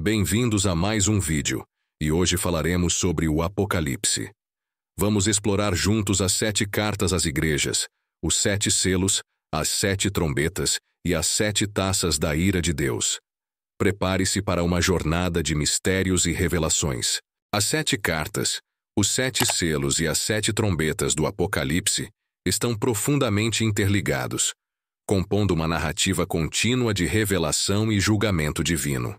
Bem-vindos a mais um vídeo, e hoje falaremos sobre o Apocalipse. Vamos explorar juntos as 7 cartas às igrejas, os 7 selos, as 7 trombetas e as 7 taças da ira de Deus. Prepare-se para uma jornada de mistérios e revelações. As 7 cartas, os 7 selos e as 7 trombetas do Apocalipse estão profundamente interligados, compondo uma narrativa contínua de revelação e julgamento divino.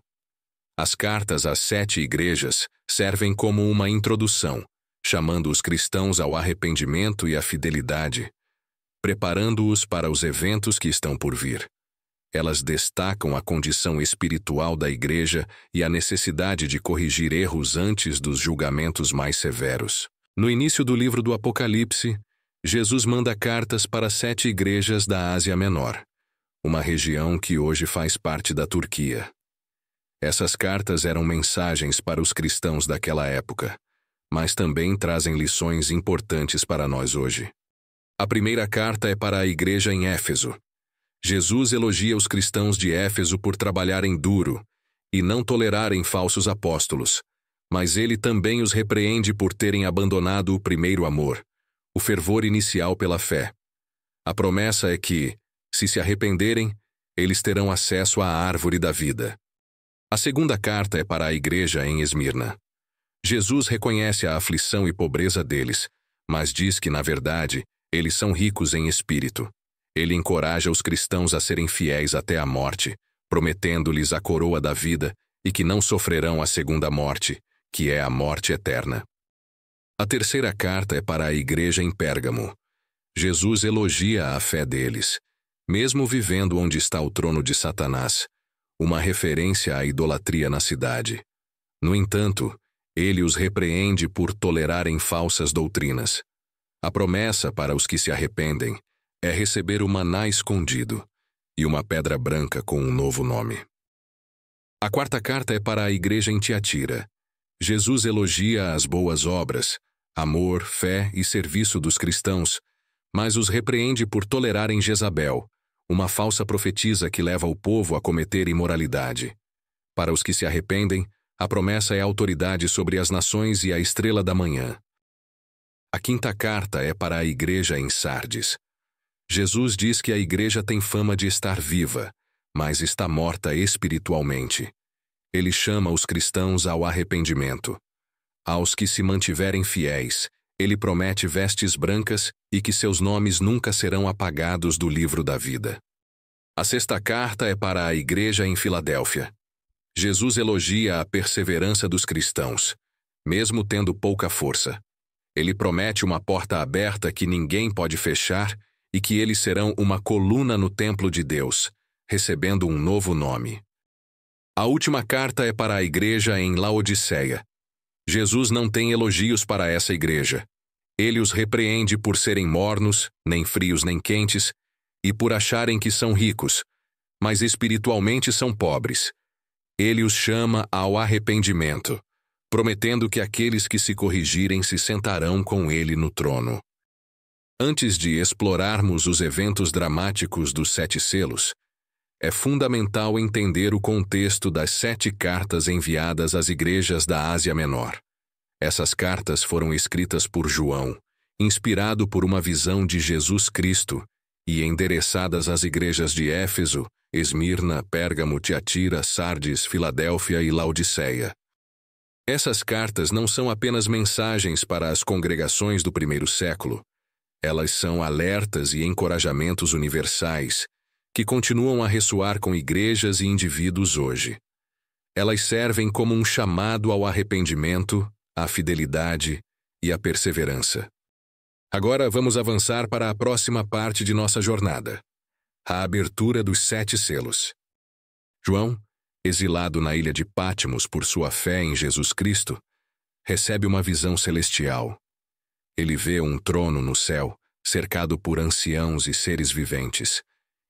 As cartas às 7 igrejas servem como uma introdução, chamando os cristãos ao arrependimento e à fidelidade, preparando-os para os eventos que estão por vir. Elas destacam a condição espiritual da igreja e a necessidade de corrigir erros antes dos julgamentos mais severos. No início do livro do Apocalipse, Jesus manda cartas para 7 igrejas da Ásia Menor, uma região que hoje faz parte da Turquia. Essas cartas eram mensagens para os cristãos daquela época, mas também trazem lições importantes para nós hoje. A primeira carta é para a igreja em Éfeso. Jesus elogia os cristãos de Éfeso por trabalharem duro e não tolerarem falsos apóstolos, mas ele também os repreende por terem abandonado o primeiro amor, o fervor inicial pela fé. A promessa é que, se arrependerem, eles terão acesso à árvore da vida. A segunda carta é para a igreja em Esmirna. Jesus reconhece a aflição e pobreza deles, mas diz que, na verdade, eles são ricos em espírito. Ele encoraja os cristãos a serem fiéis até a morte, prometendo-lhes a coroa da vida e que não sofrerão a segunda morte, que é a morte eterna. A terceira carta é para a igreja em Pérgamo. Jesus elogia a fé deles, mesmo vivendo onde está o trono de Satanás, uma referência à idolatria na cidade. No entanto, ele os repreende por tolerarem falsas doutrinas. A promessa para os que se arrependem é receber o maná escondido e uma pedra branca com um novo nome. A quarta carta é para a igreja em Tiatira. Jesus elogia as boas obras, amor, fé e serviço dos cristãos, mas os repreende por tolerarem Jezabel, uma falsa profetisa que leva o povo a cometer imoralidade. Para os que se arrependem, a promessa é autoridade sobre as nações e a estrela da manhã. A quinta carta é para a igreja em Sardes. Jesus diz que a igreja tem fama de estar viva, mas está morta espiritualmente. Ele chama os cristãos ao arrependimento. Aos que se mantiverem fiéis, ele promete vestes brancas e que seus nomes nunca serão apagados do livro da vida. A sexta carta é para a igreja em Filadélfia. Jesus elogia a perseverança dos cristãos, mesmo tendo pouca força. Ele promete uma porta aberta que ninguém pode fechar e que eles serão uma coluna no templo de Deus, recebendo um novo nome. A última carta é para a igreja em Laodiceia. Jesus não tem elogios para essa igreja. Ele os repreende por serem mornos, nem frios nem quentes, e por acharem que são ricos, mas espiritualmente são pobres. Ele os chama ao arrependimento, prometendo que aqueles que se corrigirem se sentarão com ele no trono. Antes de explorarmos os eventos dramáticos dos 7 selos, é fundamental entender o contexto das 7 cartas enviadas às igrejas da Ásia Menor. Essas cartas foram escritas por João, inspirado por uma visão de Jesus Cristo, e endereçadas às igrejas de Éfeso, Esmirna, Pérgamo, Tiatira, Sardes, Filadélfia e Laodiceia. Essas cartas não são apenas mensagens para as congregações do primeiro século. Elas são alertas e encorajamentos universais, que continuam a ressoar com igrejas e indivíduos hoje. Elas servem como um chamado ao arrependimento, à fidelidade e à perseverança. Agora vamos avançar para a próxima parte de nossa jornada, a abertura dos 7 selos. João, exilado na ilha de Patmos por sua fé em Jesus Cristo, recebe uma visão celestial. Ele vê um trono no céu, cercado por anciãos e seres viventes,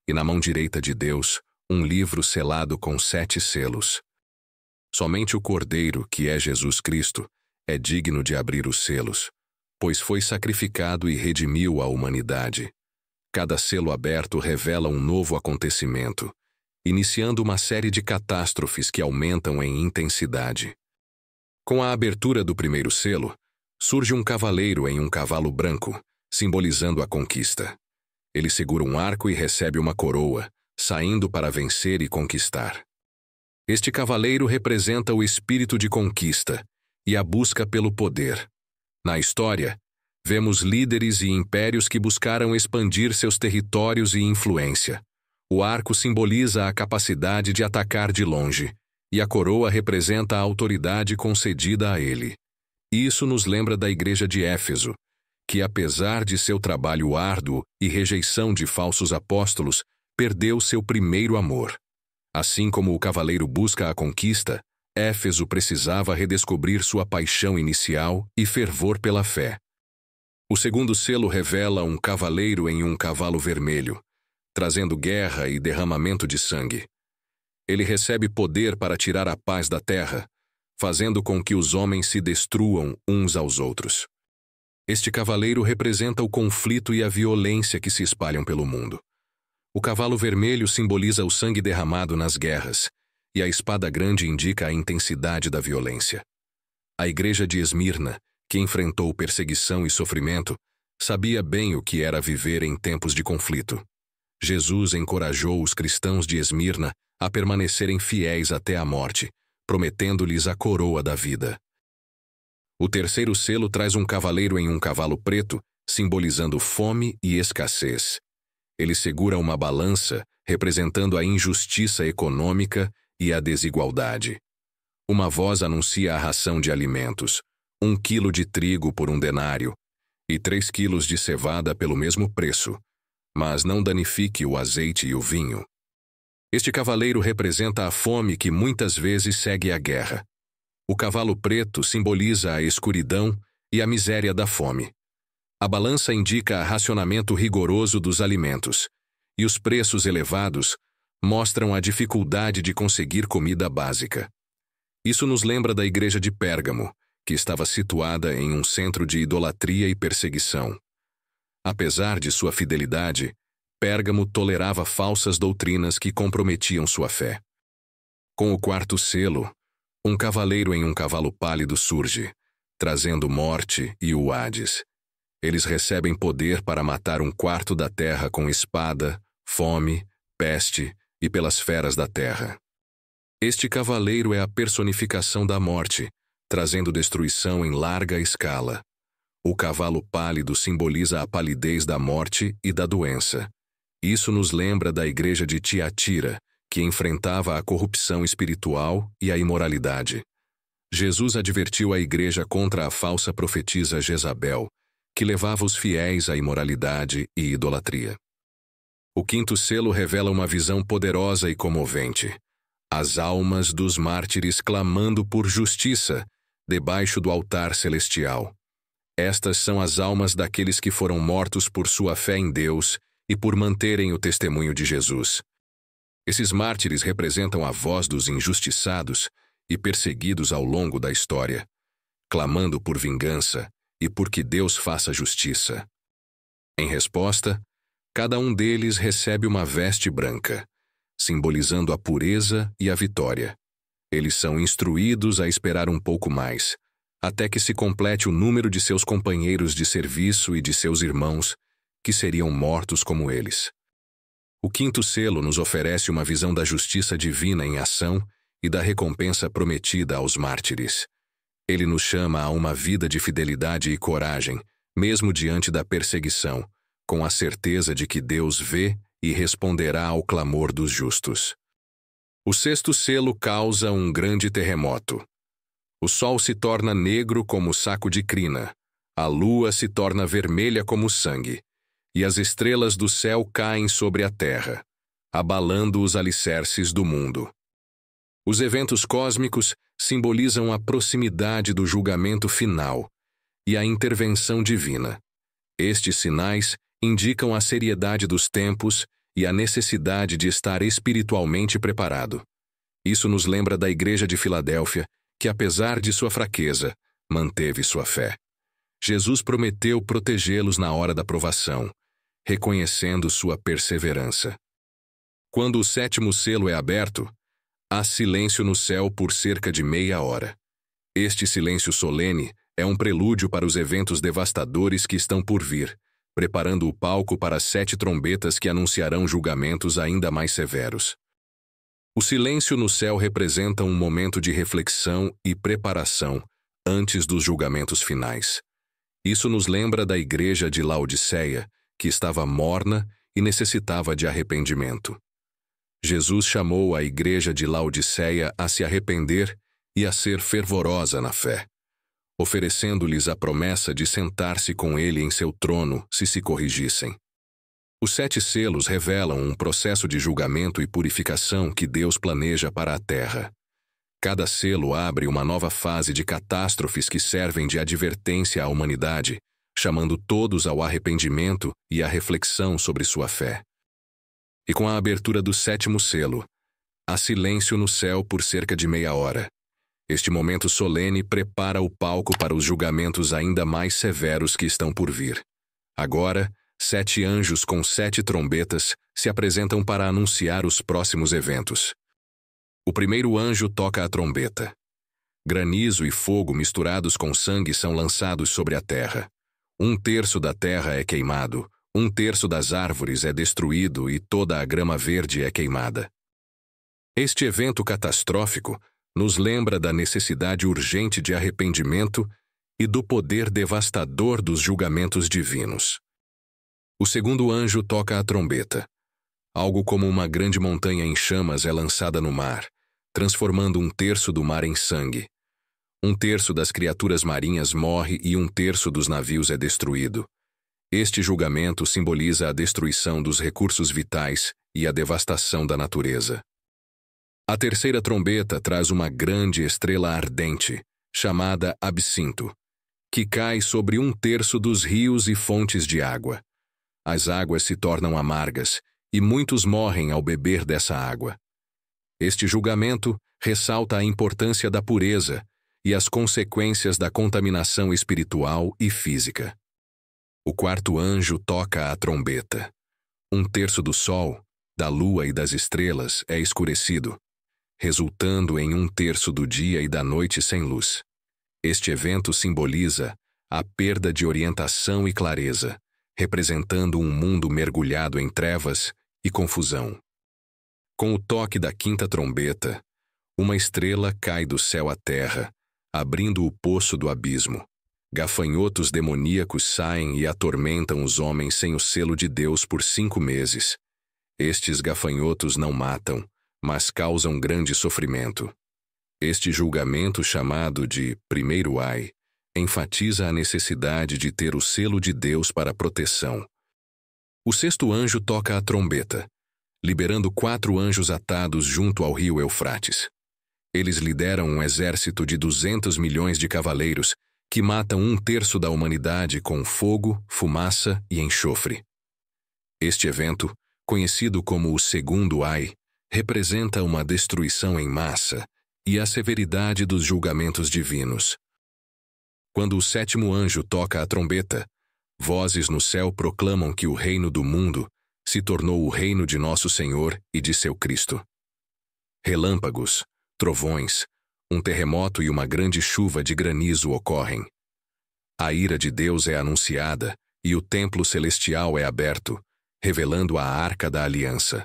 e na mão direita de Deus, um livro selado com 7 selos. Somente o Cordeiro, que é Jesus Cristo, é digno de abrir os selos, pois foi sacrificado e redimiu a humanidade. Cada selo aberto revela um novo acontecimento, iniciando uma série de catástrofes que aumentam em intensidade. Com a abertura do primeiro selo, surge um cavaleiro em um cavalo branco, simbolizando a conquista. Ele segura um arco e recebe uma coroa, saindo para vencer e conquistar. Este cavaleiro representa o espírito de conquista e a busca pelo poder. Na história, vemos líderes e impérios que buscaram expandir seus territórios e influência. O arco simboliza a capacidade de atacar de longe, e a coroa representa a autoridade concedida a ele. Isso nos lembra da igreja de Éfeso, que apesar de seu trabalho árduo e rejeição de falsos apóstolos, perdeu seu primeiro amor. Assim como o cavaleiro busca a conquista, Éfeso precisava redescobrir sua paixão inicial e fervor pela fé. O segundo selo revela um cavaleiro em um cavalo vermelho, trazendo guerra e derramamento de sangue. Ele recebe poder para tirar a paz da terra, fazendo com que os homens se destruam uns aos outros. Este cavaleiro representa o conflito e a violência que se espalham pelo mundo. O cavalo vermelho simboliza o sangue derramado nas guerras, e a espada grande indica a intensidade da violência. A igreja de Esmirna, que enfrentou perseguição e sofrimento, sabia bem o que era viver em tempos de conflito. Jesus encorajou os cristãos de Esmirna a permanecerem fiéis até a morte, prometendo-lhes a coroa da vida. O terceiro selo traz um cavaleiro em um cavalo preto, simbolizando fome e escassez. Ele segura uma balança, representando a injustiça econômica e a desigualdade. Uma voz anuncia a ração de alimentos, 1 quilo de trigo por 1 denário, e 3 quilos de cevada pelo mesmo preço, mas não danifique o azeite e o vinho. Este cavaleiro representa a fome que muitas vezes segue a guerra. O cavalo preto simboliza a escuridão e a miséria da fome. A balança indica o racionamento rigoroso dos alimentos, e os preços elevados mostram a dificuldade de conseguir comida básica. Isso nos lembra da igreja de Pérgamo, que estava situada em um centro de idolatria e perseguição. Apesar de sua fidelidade, Pérgamo tolerava falsas doutrinas que comprometiam sua fé. Com o quarto selo, um cavaleiro em um cavalo pálido surge, trazendo morte e o Hades. Eles recebem poder para matar 1/4 da terra com espada, fome, peste e pelas feras da terra. Este cavaleiro é a personificação da morte, trazendo destruição em larga escala. O cavalo pálido simboliza a palidez da morte e da doença. Isso nos lembra da igreja de Tiatira, que enfrentava a corrupção espiritual e a imoralidade. Jesus advertiu a igreja contra a falsa profetisa Jezabel, que levava os fiéis à imoralidade e idolatria. O quinto selo revela uma visão poderosa e comovente. As almas dos mártires clamando por justiça, debaixo do altar celestial. Estas são as almas daqueles que foram mortos por sua fé em Deus e por manterem o testemunho de Jesus. Esses mártires representam a voz dos injustiçados e perseguidos ao longo da história, clamando por vingança e por que Deus faça justiça. Em resposta, cada um deles recebe uma veste branca, simbolizando a pureza e a vitória. Eles são instruídos a esperar um pouco mais, até que se complete o número de seus companheiros de serviço e de seus irmãos, que seriam mortos como eles. O quinto selo nos oferece uma visão da justiça divina em ação e da recompensa prometida aos mártires. Ele nos chama a uma vida de fidelidade e coragem, mesmo diante da perseguição, com a certeza de que Deus vê e responderá ao clamor dos justos. O sexto selo causa um grande terremoto. O sol se torna negro como saco de crina, a lua se torna vermelha como sangue, e as estrelas do céu caem sobre a terra, abalando os alicerces do mundo. Os eventos cósmicos simbolizam a proximidade do julgamento final e a intervenção divina. Estes sinais indicam a seriedade dos tempos e a necessidade de estar espiritualmente preparado. Isso nos lembra da igreja de Filadélfia, que apesar de sua fraqueza, manteve sua fé. Jesus prometeu protegê-los na hora da provação, reconhecendo sua perseverança. Quando o sétimo selo é aberto, há silêncio no céu por cerca de meia hora. Este silêncio solene é um prelúdio para os eventos devastadores que estão por vir, preparando o palco para as 7 trombetas que anunciarão julgamentos ainda mais severos. O silêncio no céu representa um momento de reflexão e preparação antes dos julgamentos finais. Isso nos lembra da igreja de Laodiceia, que estava morna e necessitava de arrependimento. Jesus chamou a igreja de Laodiceia a se arrepender e a ser fervorosa na fé, oferecendo-lhes a promessa de sentar-se com ele em seu trono se corrigissem. Os 7 selos revelam um processo de julgamento e purificação que Deus planeja para a terra. Cada selo abre uma nova fase de catástrofes que servem de advertência à humanidade, chamando todos ao arrependimento e à reflexão sobre sua fé. E com a abertura do 7º selo, há silêncio no céu por cerca de meia hora. Este momento solene prepara o palco para os julgamentos ainda mais severos que estão por vir. Agora, 7 anjos com 7 trombetas se apresentam para anunciar os próximos eventos. O primeiro anjo toca a trombeta. Granizo e fogo misturados com sangue são lançados sobre a terra. 1/3 da terra é queimado, 1/3 das árvores é destruído e toda a grama verde é queimada. Este evento catastrófico nos lembra da necessidade urgente de arrependimento e do poder devastador dos julgamentos divinos. O segundo anjo toca a trombeta. Algo como uma grande montanha em chamas é lançada no mar, transformando 1/3 do mar em sangue. 1/3 das criaturas marinhas morre e 1/3 dos navios é destruído. Este julgamento simboliza a destruição dos recursos vitais e a devastação da natureza. A terceira trombeta traz uma grande estrela ardente, chamada Absinto, que cai sobre 1/3 dos rios e fontes de água. As águas se tornam amargas e muitos morrem ao beber dessa água. Este julgamento ressalta a importância da pureza e as consequências da contaminação espiritual e física. O quarto anjo toca a trombeta. 1/3 do sol, da lua e das estrelas é escurecido, resultando em 1/3 do dia e da noite sem luz. Este evento simboliza a perda de orientação e clareza, representando um mundo mergulhado em trevas e confusão. Com o toque da 5ª trombeta, uma estrela cai do céu à terra, abrindo o poço do abismo. Gafanhotos demoníacos saem e atormentam os homens sem o selo de Deus por 5 meses. Estes gafanhotos não matam, mas causam grande sofrimento. Este julgamento, chamado de primeiro ai, enfatiza a necessidade de ter o selo de Deus para proteção. O 6º anjo toca a trombeta, liberando 4 anjos atados junto ao rio Eufrates. Eles lideram um exército de 200 milhões de cavaleiros que matam 1/3 da humanidade com fogo, fumaça e enxofre. Este evento, conhecido como o segundo ai, representa uma destruição em massa e a severidade dos julgamentos divinos. Quando o 7º anjo toca a trombeta, vozes no céu proclamam que o reino do mundo se tornou o reino de nosso Senhor e de seu Cristo. Relâmpagos, trovões, um terremoto e uma grande chuva de granizo ocorrem. A ira de Deus é anunciada e o templo celestial é aberto, revelando a Arca da Aliança.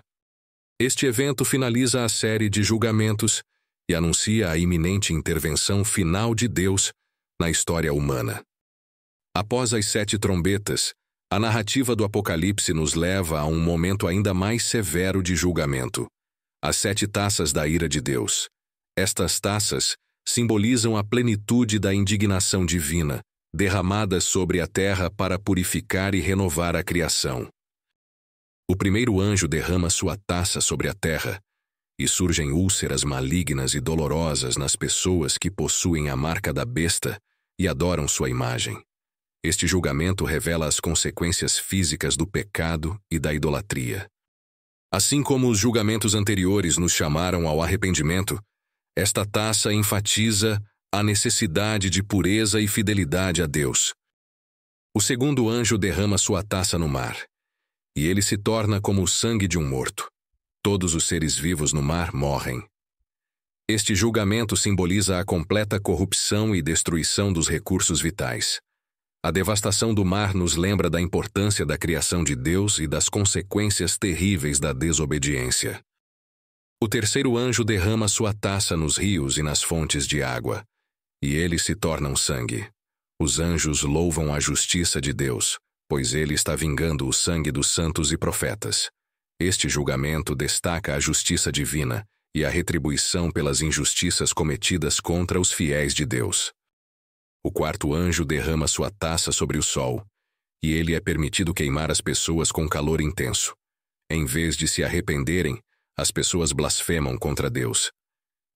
Este evento finaliza a série de julgamentos e anuncia a iminente intervenção final de Deus na história humana. Após as 7 trombetas, a narrativa do Apocalipse nos leva a um momento ainda mais severo de julgamento: as 7 taças da ira de Deus. Estas taças simbolizam a plenitude da indignação divina, derramadas sobre a terra para purificar e renovar a criação. O primeiro anjo derrama sua taça sobre a terra, e surgem úlceras malignas e dolorosas nas pessoas que possuem a marca da besta e adoram sua imagem. Este julgamento revela as consequências físicas do pecado e da idolatria. Assim como os julgamentos anteriores nos chamaram ao arrependimento, esta taça enfatiza a necessidade de pureza e fidelidade a Deus. O segundo anjo derrama sua taça no mar, e ele se torna como o sangue de um morto. Todos os seres vivos no mar morrem. Este julgamento simboliza a completa corrupção e destruição dos recursos vitais. A devastação do mar nos lembra da importância da criação de Deus e das consequências terríveis da desobediência. O terceiro anjo derrama sua taça nos rios e nas fontes de água, e eles se tornam sangue. Os anjos louvam a justiça de Deus, pois ele está vingando o sangue dos santos e profetas. Este julgamento destaca a justiça divina e a retribuição pelas injustiças cometidas contra os fiéis de Deus. O quarto anjo derrama sua taça sobre o sol, e ele é permitido queimar as pessoas com calor intenso. Em vez de se arrependerem, as pessoas blasfemam contra Deus.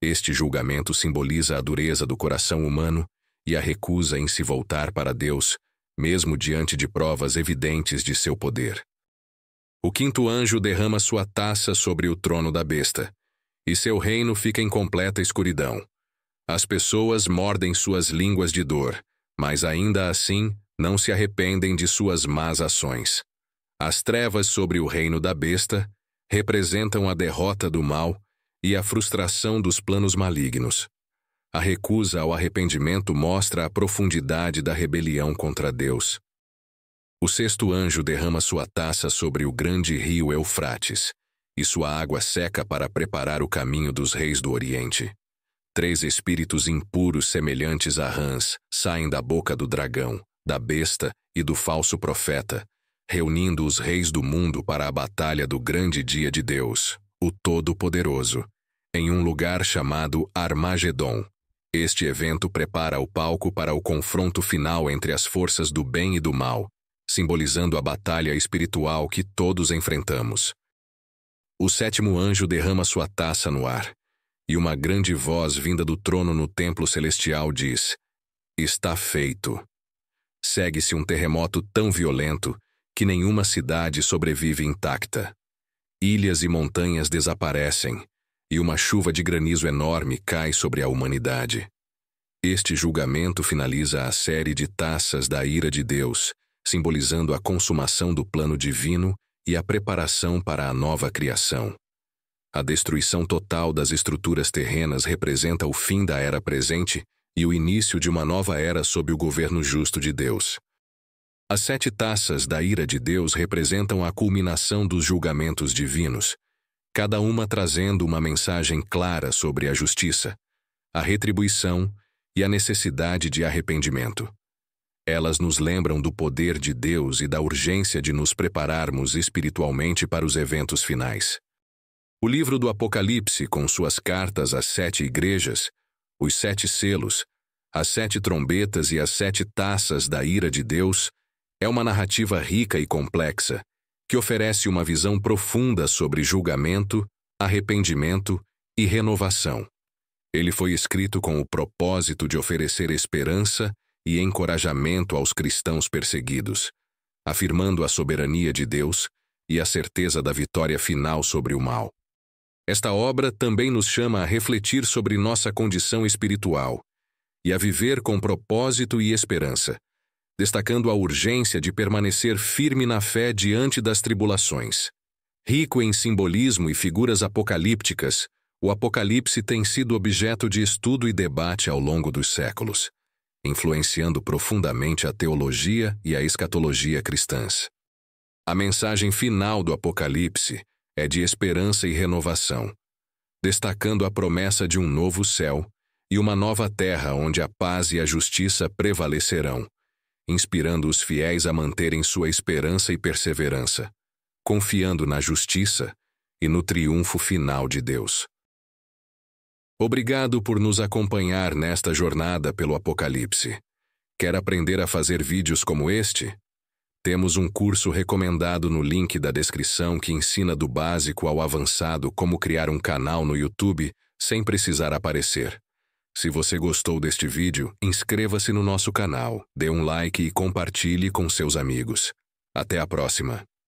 Este julgamento simboliza a dureza do coração humano e a recusa em se voltar para Deus, mesmo diante de provas evidentes de seu poder. O quinto anjo derrama sua taça sobre o trono da besta, e seu reino fica em completa escuridão. As pessoas mordem suas línguas de dor, mas ainda assim não se arrependem de suas más ações. As trevas sobre o reino da besta representam a derrota do mal e a frustração dos planos malignos. A recusa ao arrependimento mostra a profundidade da rebelião contra Deus. O sexto anjo derrama sua taça sobre o grande rio Eufrates, e sua água seca para preparar o caminho dos reis do Oriente. 3 espíritos impuros semelhantes a rãs saem da boca do dragão, da besta e do falso profeta, reunindo os reis do mundo para a batalha do grande dia de Deus, o Todo-Poderoso, em um lugar chamado Armagedon. Este evento prepara o palco para o confronto final entre as forças do bem e do mal, simbolizando a batalha espiritual que todos enfrentamos. O sétimo anjo derrama sua taça no ar, e uma grande voz vinda do trono no templo celestial diz: "Está feito." Segue-se um terremoto tão violento que nenhuma cidade sobrevive intacta. Ilhas e montanhas desaparecem, e uma chuva de granizo enorme cai sobre a humanidade. Este julgamento finaliza a série de taças da ira de Deus, simbolizando a consumação do plano divino e a preparação para a nova criação. A destruição total das estruturas terrenas representa o fim da era presente e o início de uma nova era sob o governo justo de Deus. As 7 taças da ira de Deus representam a culminação dos julgamentos divinos, cada uma trazendo uma mensagem clara sobre a justiça, a retribuição e a necessidade de arrependimento. Elas nos lembram do poder de Deus e da urgência de nos prepararmos espiritualmente para os eventos finais. O livro do Apocalipse, com suas cartas às 7 igrejas, os 7 selos, as 7 trombetas e as 7 taças da ira de Deus, é uma narrativa rica e complexa, que oferece uma visão profunda sobre julgamento, arrependimento e renovação. Ele foi escrito com o propósito de oferecer esperança e encorajamento aos cristãos perseguidos, afirmando a soberania de Deus e a certeza da vitória final sobre o mal. Esta obra também nos chama a refletir sobre nossa condição espiritual e a viver com propósito e esperança, destacando a urgência de permanecer firme na fé diante das tribulações. Rico em simbolismo e figuras apocalípticas, o Apocalipse tem sido objeto de estudo e debate ao longo dos séculos, influenciando profundamente a teologia e a escatologia cristãs. A mensagem final do Apocalipse é de esperança e renovação, destacando a promessa de um novo céu e uma nova terra onde a paz e a justiça prevalecerão, inspirando os fiéis a manterem sua esperança e perseverança, confiando na justiça e no triunfo final de Deus. Obrigado por nos acompanhar nesta jornada pelo Apocalipse. Quer aprender a fazer vídeos como este? Temos um curso recomendado no link da descrição que ensina do básico ao avançado como criar um canal no YouTube sem precisar aparecer. Se você gostou deste vídeo, inscreva-se no nosso canal, dê um like e compartilhe com seus amigos. Até a próxima!